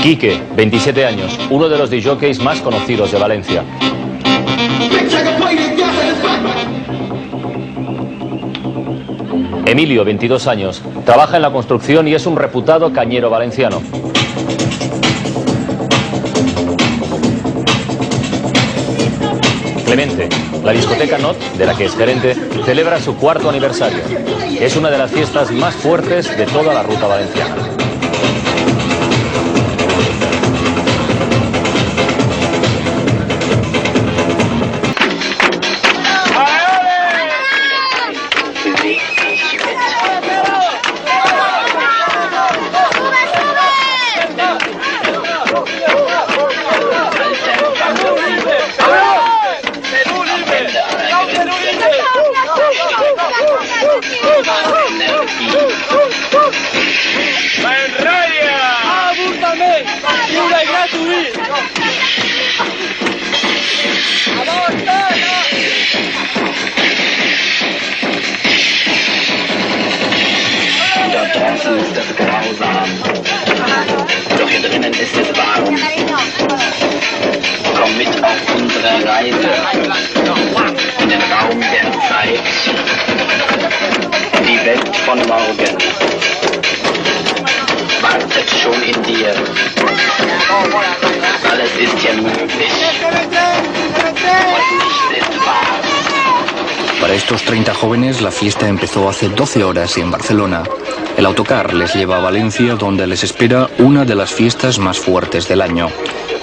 Quique, 27 años, uno de los disjockeys más conocidos de Valencia. Emilio, 22 años, trabaja en la construcción y es un reputado cañero valenciano. Clemente, la discoteca Not, de la que es gerente, celebra su 4º aniversario. Es una de las fiestas más fuertes de toda la ruta valenciana. Ist das grausam, doch hier drinnen ist es warm. Komm mit auf unsere Reise in den Raum der Zeit, die Welt von morgen wartet schon in dir. Alles ist hier möglich und nichts ist wahr. Para estos 30 jóvenes, la fiesta empezó hace 12 horas en Barcelona. El autocar les lleva a Valencia, donde les espera una de las fiestas más fuertes del año.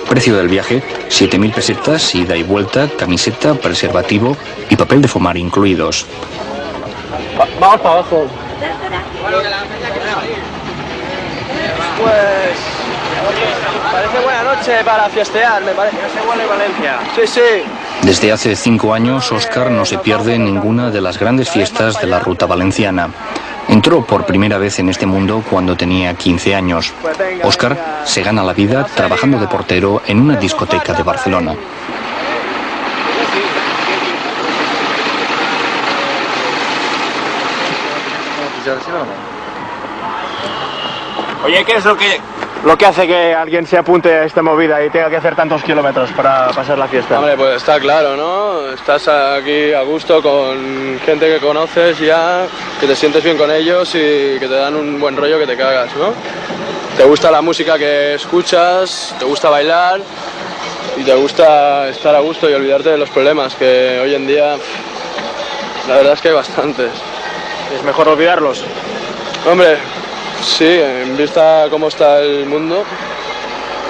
Precio del viaje, 7.000 pesetas, ida y vuelta, camiseta, preservativo y papel de fumar incluidos. Vamos para abajo. Pues parece buena noche para fiestear, me parece. ¿No se vuelve Valencia? Sí, sí. Desde hace 5 años, Óscar no se pierde ninguna de las grandes fiestas de la ruta valenciana. Entró por primera vez en este mundo cuando tenía 15 años. Óscar se gana la vida trabajando de portero en una discoteca de Barcelona. Oye, ¿qué es lo que hace que alguien se apunte a esta movida y tenga que hacer tantos kilómetros para pasar la fiesta? Hombre, pues está claro, ¿no? Estás aquí a gusto con gente que conoces ya, que te sientes bien con ellos y que te dan un buen rollo que te cagas, ¿no? Te gusta la música que escuchas, te gusta bailar y te gusta estar a gusto y olvidarte de los problemas, que hoy en día la verdad es que hay bastantes. ¿Es mejor olvidarlos? Hombre, sí, en vista cómo está el mundo,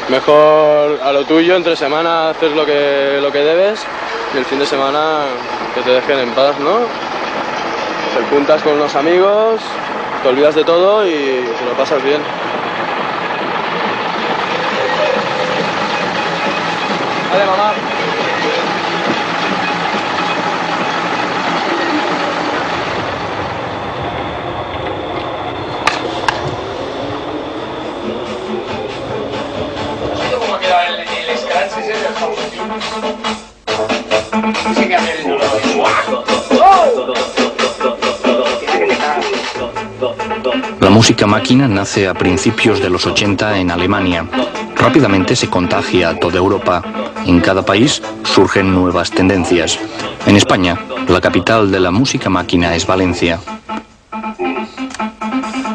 mejor a lo tuyo, entre semana haces lo que debes y el fin de semana que te dejen en paz, ¿no? Te juntas con unos amigos, te olvidas de todo y te lo pasas bien. Vale, mamá. La música máquina nace a principios de los 80 en Alemania. Rápidamente se contagia a toda Europa. En cada país surgen nuevas tendencias. En España, la capital de la música máquina es Valencia.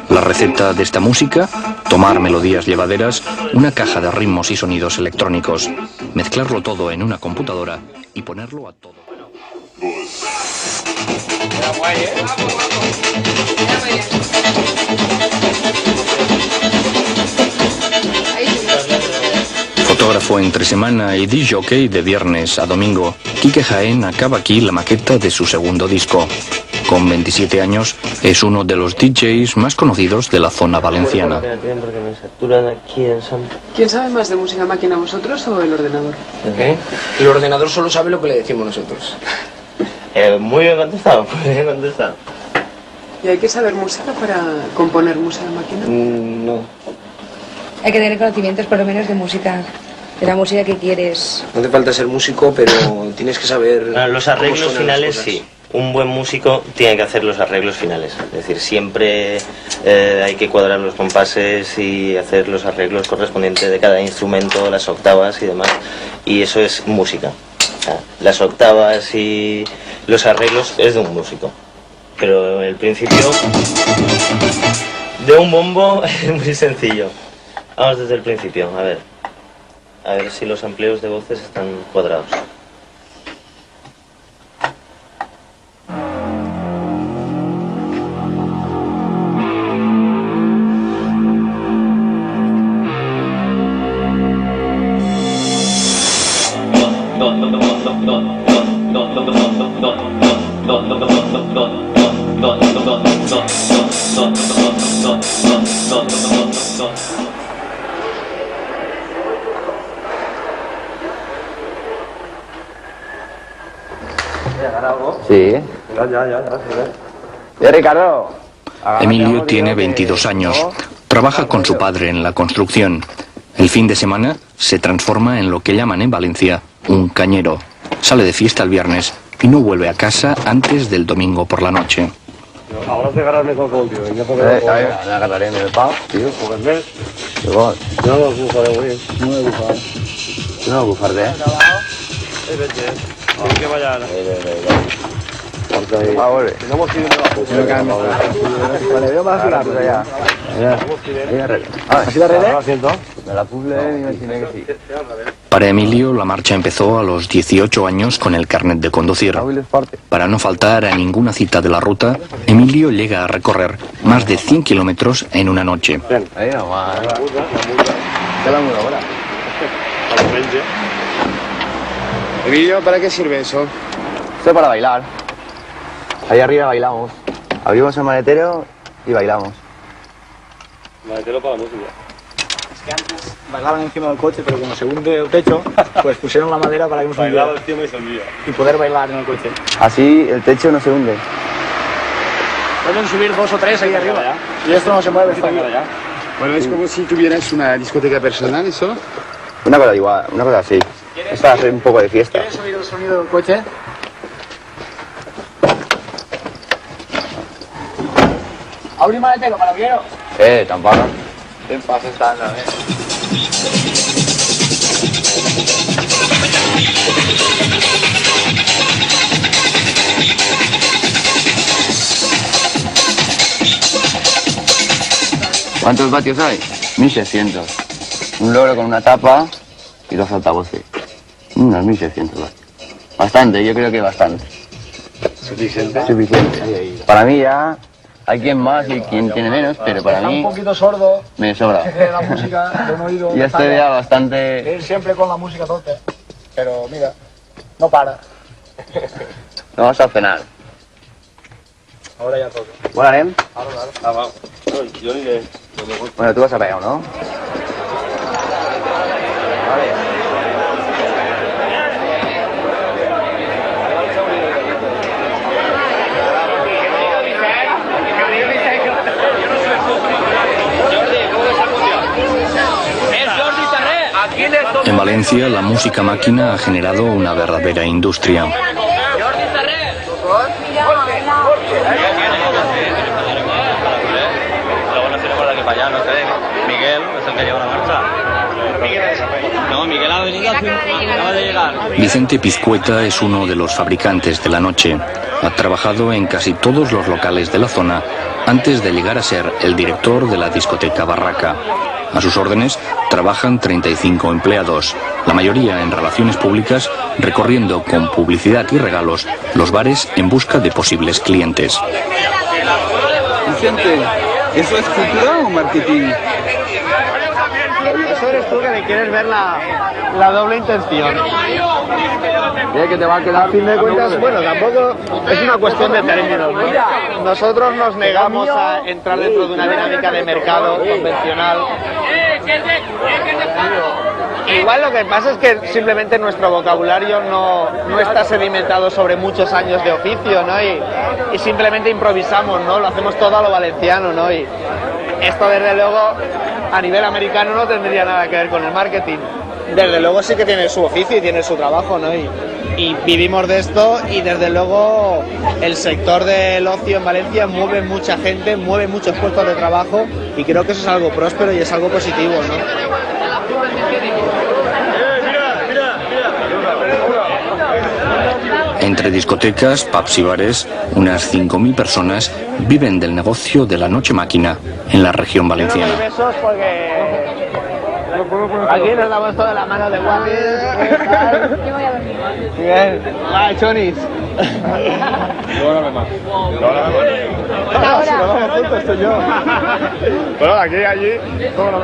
La receta de esta música: tomar melodías llevaderas, una caja de ritmos y sonidos electrónicos, mezclarlo todo en una computadora y ponerlo a todo. Fotógrafo entre semana y disc-jockey de viernes a domingo, Quique Jaén acaba aquí la maqueta de su segundo disco. Con 27 años, es uno de los DJs más conocidos de la zona valenciana. ¿Quién sabe más de música máquina, vosotros o el ordenador? ¿Eh? El ordenador solo sabe lo que le decimos nosotros. Muy bien contestado, muy bien contestado. ¿Y hay que saber música para componer música máquina? No. Hay que tener conocimientos por lo menos de música, de la música que quieres. No hace falta ser músico, pero tienes que saber... Los arreglos finales sí. un buen músico tiene que hacer los arreglos finales, es decir, siempre hay que cuadrar los compases y hacer los arreglos correspondientes de cada instrumento, las octavas y demás, y eso es música. O sea, las octavas y los arreglos es de un músico, pero el principio de un bombo es muy sencillo. Vamos desde el principio, a ver si los empleos de voces están cuadrados. Sí. Ya, Ricardo. Emilio tiene 22 años. Trabaja con su padre en la construcción. El fin de semana se transforma en lo que llaman en Valencia un cañero. Sale de fiesta el viernes y no vuelve a casa antes del domingo por la noche. Ahora te agarras mejor contigo. Me agarraré en el pavo, tío. ¿Por qué? Yo no lo bufaré, güey. No me bufaré. no lo bufaré. Tiene que vaya. Porque Ah, vale. no hemos ido de la Vale, veo más la puta ya. ¿Así la arreglé? Me la puzzle y me tiene que sí. Para Emilio, la marcha empezó a los 18 años con el carnet de conducir. Para no faltar a ninguna cita de la ruta, Emilio llega a recorrer más de 100 kilómetros en una noche. Ahí nomás. ¿Qué la muda ahora? Emilio, ¿para qué sirve eso? Esto es para bailar. Ahí arriba bailamos. Abrimos el maletero y bailamos. Maletero para la música. Es que antes bailaban encima del coche, pero como se hunde el techo, pues pusieron la madera para que no se hundiera. Bailaba encima y se hundía. Y poder bailar en el coche. Así el techo no se hunde. Pueden subir 2 o 3 ahí arriba. Y esto no se mueve. Bueno, es como si tuvieras una discoteca personal, ¿eso? Una cosa igual, una cosa así. Es para hacer un poco de fiesta. ¿Quieres oír el sonido del coche? Abrí maletero, maravillero. Tampoco. En paz están, ¿Cuántos vatios hay? 1600. Un loro con una tapa y 2 altavoces. Unos 1600 vatios. Bastante, yo creo que bastante. ¿Suficiente? Suficiente. Para mí ya hay quien más y quien tiene menos, pero para Está mí un poquito sordo. me sobra. La música de un oído. Y estoy ya bastante... Ir siempre con la música a tope. Pero mira, no para. Vamos a cenar. Ahora ya toca. Bueno, Arem. Claro. Ah, va. Yo ni de... Bueno, tú vas a pegar, ¿no? En Valencia, la música máquina ha generado una verdadera industria. Miguel es el que lleva la marcha. No, Miguel ha venido, acaba de llegar. Vicente Pizcueta es uno de los fabricantes de la noche. Ha trabajado en casi todos los locales de la zona antes de llegar a ser el director de la discoteca Barraca. A sus órdenes trabajan 35 empleados, la mayoría en relaciones públicas, recorriendo con publicidad y regalos los bares en busca de posibles clientes. Vicente, ¿eso es cultura o marketing? Eso eres tú que le quieres ver la doble intención. Que te va a quedar... A fin de cuentas, bueno, tampoco es una cuestión de términos, ¿no? Nosotros nos negamos a entrar dentro de una dinámica de mercado convencional. Igual lo que pasa es que simplemente nuestro vocabulario no está sedimentado sobre muchos años de oficio, ¿no? Y simplemente improvisamos, ¿no? Lo hacemos todo a lo valenciano, ¿no? Y esto, desde luego, a nivel americano no tendría nada que ver con el marketing. desde luego sí que tiene su oficio y tiene su trabajo, ¿no? Y vivimos de esto y desde luego el sector del ocio en Valencia mueve mucha gente, mueve muchos puestos de trabajo y creo que eso es algo próspero y es algo positivo, ¿no? Entre discotecas, pubs y bares, unas 5.000 personas viven del negocio de la noche máquina en la región valenciana. Yo no doy besos porque aquí nos damos toda la mano de guapis. Yo voy a dormir. Bien. Chonis. Perdóname más. No, si no vamos juntos, estoy yo. Bueno, aquí, allí, todo lo